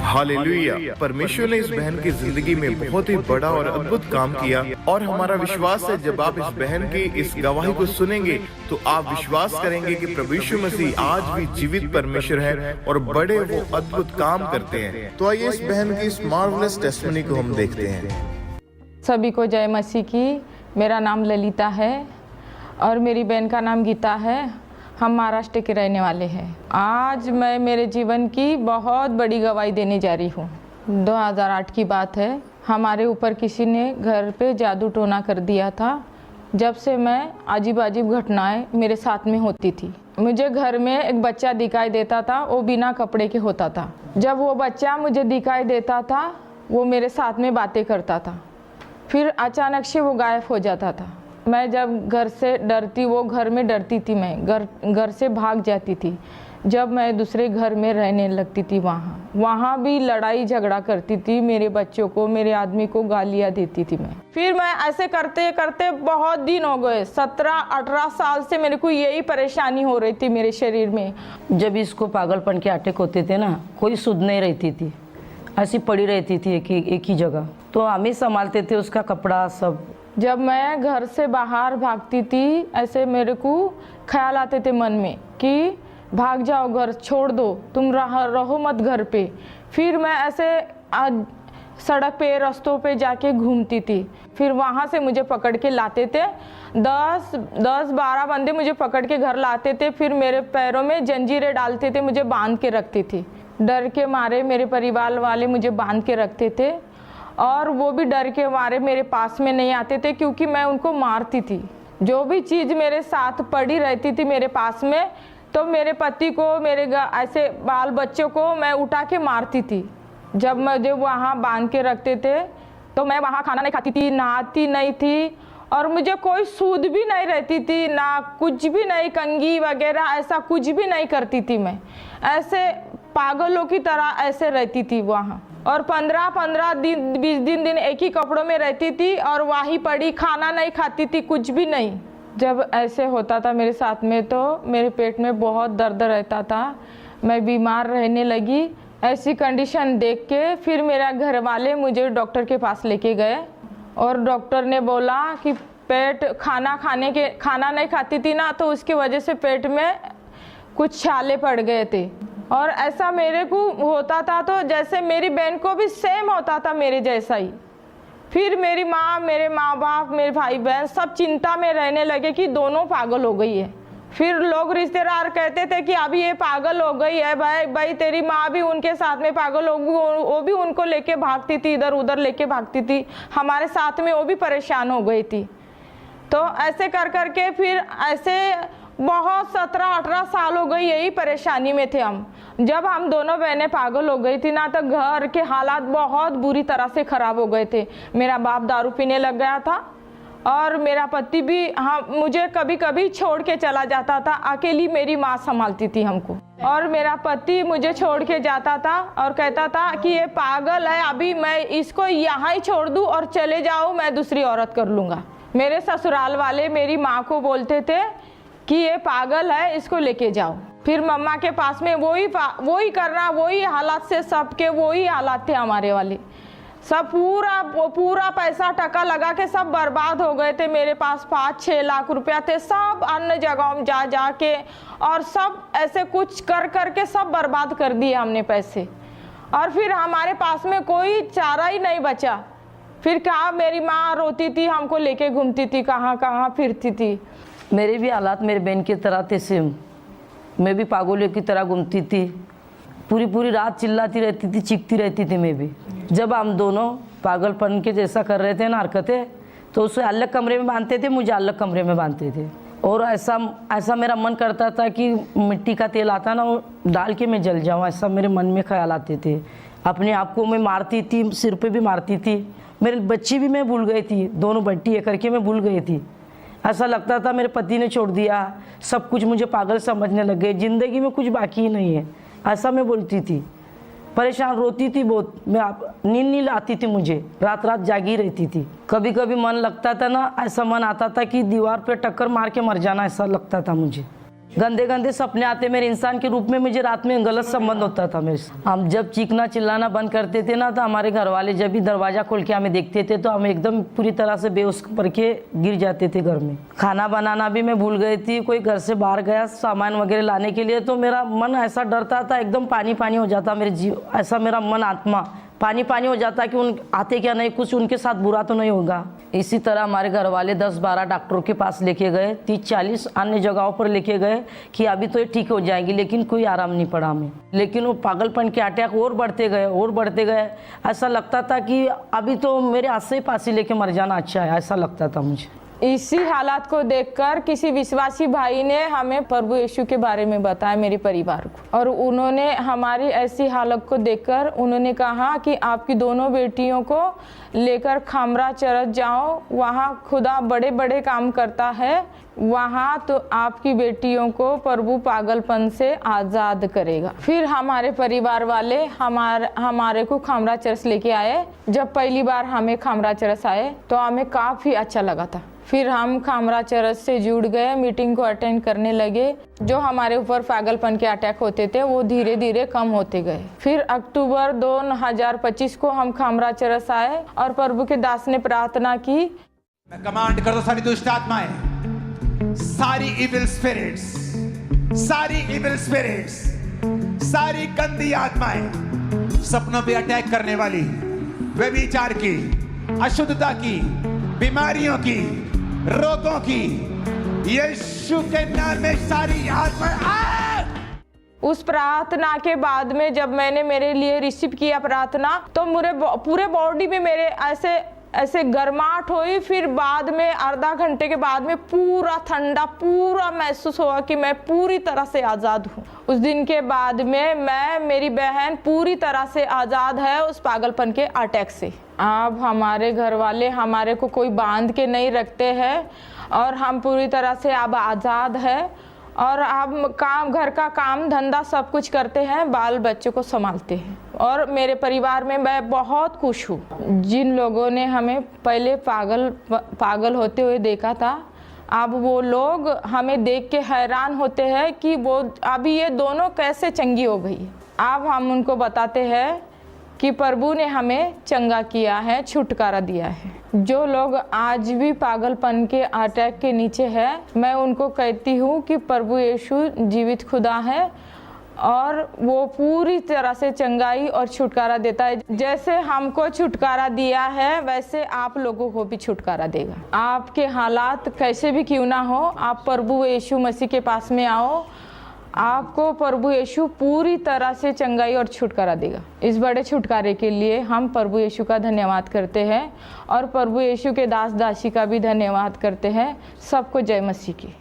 Hallelujah. परमेश्वर ने इस बहन की जिंदगी में बहुत ही बड़ा और अद्भुत काम किया और हमारा विश्वास है जब आप इस बहन की इस गवाही को सुनेंगे तो आप विश्वास करेंगे कि प्रभु यीशु मसीह आज भी जीवित परमेश्वर है और बड़े वो अद्भुत काम करते हैं। तो आइए इस बहन की इस मार्वलस टेस्टिमनी को हम देखते हैं। सभी को जय मसीह की। मेरा नाम ललिता है और मेरी बहन का नाम गीता है। हम महाराष्ट्र के रहने वाले हैं। आज मैं मेरे जीवन की बहुत बड़ी गवाही देने जा रही हूँ। 2008 की बात है। हमारे ऊपर किसी ने घर पे जादू टोना कर दिया था। जब से मैं अजीब अजीब घटनाएं मेरे साथ में होती थी। मुझे घर में एक बच्चा दिखाई देता था, वो बिना कपड़े के होता था। जब वो बच्चा मुझे दिखाई देता था वो मेरे साथ में बातें करता था, फिर अचानक से वो गायब हो जाता था। मैं जब घर से डरती, वो घर में डरती थी, मैं घर से भाग जाती थी। जब मैं दूसरे घर में रहने लगती थी वहाँ भी लड़ाई झगड़ा करती थी। मेरे बच्चों को, मेरे आदमी को गालियाँ देती थी मैं। फिर मैं ऐसे करते करते बहुत दिन हो गए, 17-18 साल से मेरे को यही परेशानी हो रही थी मेरे शरीर में। जब इसको पागलपन के अटैक होते थे ना, कोई सुध नहीं रहती थी, ऐसी पड़ी रहती थी एक ही जगह। तो हम ही संभालते थे उसका कपड़ा सब। जब मैं घर से बाहर भागती थी, ऐसे मेरे को ख्याल आते थे मन में कि भाग जाओ, घर छोड़ दो, तुम रहो मत घर पे। फिर मैं ऐसे सड़क पे, रास्तों पे जाके घूमती थी। फिर वहाँ से मुझे पकड़ के लाते थे। 10-12 बंदे मुझे पकड़ के घर लाते थे। फिर मेरे पैरों में जंजीरें डालते थे, मुझे बांध के रखती थी। डर के मारे मेरे परिवार वाले मुझे बांध के रखते थे और वो भी डर के मारे मेरे पास में नहीं आते थे, क्योंकि मैं उनको मारती थी। जो भी चीज़ मेरे साथ पड़ी रहती थी मेरे पास में, तो मेरे पति को, मेरे ऐसे बाल बच्चों को मैं उठा के मारती थी। जब मुझे वहाँ बांध के रखते थे तो मैं वहाँ खाना नहीं खाती थी, नहाती नहीं थी और मुझे कोई सूद भी नहीं रहती थी, ना कुछ भी नहीं, कंघी वगैरह ऐसा कुछ भी नहीं करती थी। मैं ऐसे पागलों की तरह ऐसे रहती थी वहाँ। और 15-15 दिन, 20 दिन एक ही कपड़ों में रहती थी और वहीं पड़ी, खाना नहीं खाती थी, कुछ भी नहीं। जब ऐसे होता था मेरे साथ में तो मेरे पेट में बहुत दर्द रहता था, मैं बीमार रहने लगी। ऐसी कंडीशन देख के फिर मेरा घर वाले मुझे डॉक्टर के पास लेके गए और डॉक्टर ने बोला कि पेट खाना नहीं खाती थी ना, तो उसकी वजह से पेट में कुछ छाले पड़ गए थे। और ऐसा मेरे को होता था तो जैसे मेरी बहन को भी सेम होता था मेरे जैसा ही। फिर मेरी माँ, मेरे माँ बाप, मेरे भाई बहन सब चिंता में रहने लगे कि दोनों पागल हो गई है। फिर लोग रिश्तेदार कहते थे कि अभी ये पागल हो गई है, भाई तेरी माँ भी उनके साथ में पागल होगी, वो भी उनको लेके भागती थी, इधर उधर लेके भागती थी, हमारे साथ में वो भी परेशान हो गई थी। तो ऐसे कर करके फिर ऐसे बहुत 17-18 साल हो गई यही परेशानी में थे हम। जब हम दोनों बहनें पागल हो गई थी ना, तो घर के हालात बहुत बुरी तरह से ख़राब हो गए थे। मेरा बाप दारू पीने लग गया था और मेरा पति भी मुझे कभी कभी छोड़ के चला जाता था। अकेली मेरी माँ संभालती थी हमको। और मेरा पति मुझे छोड़ के जाता था और कहता था कि ये पागल है, अभी मैं इसको यहाँ ही छोड़ दूँ और चले जाऊँ, मैं दूसरी औरत कर लूँगा। मेरे ससुराल वाले मेरी माँ को बोलते थे कि ये पागल है, इसको लेके जाओ। फिर मम्मा के पास में वही करना, वही हालात से सबके वही हालात थे हमारे वाले। सब पूरा पैसा टका लगा के सब बर्बाद हो गए थे। मेरे पास 5-6 लाख रुपया थे, सब अन्य जगहों में जा के और सब ऐसे कुछ कर के सब बर्बाद कर दिए हमने पैसे। और फिर हमारे पास में कोई चारा ही नहीं बचा। फिर कहाँ मेरी माँ रोती थी, हमको लेके घूमती थी, कहाँ फिरती थी। मेरे भी हालात मेरे बहन की तरह थे सेम। मैं भी पागलों की तरह घूमती थी, पूरी रात चिल्लाती रहती थी, चीखती रहती थी मैं भी। जब हम दोनों पागलपन के जैसा कर रहे थे ना हरकतें, तो उसे अलग कमरे में बांधते थे, मुझे अलग कमरे में बांधते थे। और ऐसा मेरा मन करता था कि मिट्टी का तेल आता ना, वो डाल के मैं जल जाऊँ, ऐसा मेरे मन में ख्याल आते थे। अपने आप को मैं मारती थी, सिर पे भी मारती थी। मेरे बच्ची भी मैं भूल गई थी, दोनों बट्टी एक करके मैं भूल गई थी। ऐसा लगता था मेरे पति ने छोड़ दिया, सब कुछ मुझे पागल समझने लग गए, ज़िंदगी में कुछ बाकी ही नहीं है, ऐसा मैं बोलती थी। परेशान रोती थी बहुत, नींद नहीं आती थी मुझे, रात जागी रहती थी। कभी कभी मन लगता था ना, ऐसा मन आता था कि दीवार पे टक्कर मार के मर जाना, ऐसा लगता था मुझे। गंदे गंदे सपने आते मेरे, इंसान के रूप में मुझे रात में गलत संबंध होता था मेरे से। हम जब चीखना चिल्लाना बंद करते थे ना, तो हमारे घर वाले जब भी दरवाज़ा खोल के हमें देखते थे तो हम एकदम पूरी तरह से बेहोश पड़ के गिर जाते थे घर में। खाना बनाना भी मैं भूल गई थी। कोई घर से बाहर गया सामान वगैरह लाने के लिए तो मेरा मन ऐसा डरता था, एकदम पानी पानी हो जाता मेरे जीव, ऐसा मेरा मन आत्मा पानी पानी हो जाता कि उन आते क्या नहीं, कुछ उनके साथ बुरा तो नहीं होगा। इसी तरह हमारे घर वाले 10-12 डॉक्टरों के पास लेके गए, 30-40 अन्य जगहों पर लेके गए कि अभी तो ये ठीक हो जाएंगी, लेकिन कोई आराम नहीं पड़ा हमें। लेकिन वो पागलपन के अटैक और बढ़ते गए और बढ़ते गए। ऐसा लगता था कि अभी तो मेरे हाथ से ही फांसी लेके मर जाना अच्छा है, ऐसा लगता था मुझे। इसी हालात को देखकर किसी विश्वासी भाई ने हमें प्रभु यीशु के बारे में बताया, मेरे परिवार को, और उन्होंने हमारी ऐसी हालत को देखकर उन्होंने कहा कि आपकी दोनों बेटियों को लेकर खामरा चरच जाओ, वहाँ खुदा बड़े बड़े काम करता है, वहाँ तो आपकी बेटियों को प्रभु पागलपन से आज़ाद करेगा। फिर हमारे परिवार वाले हमारे को खामरा चरच लेके आए। जब पहली बार हमें खामरा चरच आए तो हमें काफ़ी अच्छा लगा था। फिर हम खामरा चरच से जुड़ गए, मीटिंग को अटेंड करने लगे। जो हमारे ऊपर पागलपन के अटैक होते थे वो धीरे धीरे कम होते गए। फिर अक्टूबर 2025 को हम खामरा चरच आए और प्रभु के दास ने प्रार्थना की, मैं कमांड करता सारी दुष्ट आत्माएं, सारी इविल स्पिरिट्स, सारी गंदी आत्माएं, सपनों पे अटैक करने वाली, व्यभिचार की, अशुद्धता की, बीमारियों की, रोगों की, यीशु के नाम में सारी आत्माएं। उस प्रार्थना के बाद में जब मैंने मेरे लिए रिसीव किया प्रार्थना, तो मेरे पूरे बॉडी में मेरे ऐसे गर्माहट हुई। फिर बाद में आधा घंटे के बाद में पूरा ठंडा पूरा महसूस हुआ कि मैं पूरी तरह से आज़ाद हूँ। उस दिन के बाद में मेरी बहन पूरी तरह से आज़ाद है उस पागलपन के अटैक से। अब हमारे घर वाले हमारे को कोई बांध के नहीं रखते हैं और हम पूरी तरह से अब आज़ाद है और हम घर का काम धंधा सब कुछ करते हैं, बाल बच्चों को संभालते हैं और मेरे परिवार में मैं बहुत खुश हूँ। जिन लोगों ने हमें पहले पागल होते हुए देखा था, अब वो लोग हमें देख के हैरान होते हैं कि वो अभी ये दोनों कैसे चंगी हो गई। अब हम उनको बताते हैं कि प्रभु ने हमें चंगा किया है, छुटकारा दिया है। जो लोग आज भी पागलपन के अटैक के नीचे है, मैं उनको कहती हूँ कि प्रभु यीशु जीवित खुदा है और वो पूरी तरह से चंगाई और छुटकारा देता है। जैसे हमको छुटकारा दिया है वैसे आप लोगों को भी छुटकारा देगा। आपके हालात कैसे भी क्यों ना हो, आप प्रभु यीशु मसीह के पास में आओ, आपको प्रभु यीशु पूरी तरह से चंगाई और छुटकारा देगा। इस बड़े छुटकारे के लिए हम प्रभु यीशु का धन्यवाद करते हैं और प्रभु यीशु के दास दासी का भी धन्यवाद करते हैं। सबको जय मसीह की।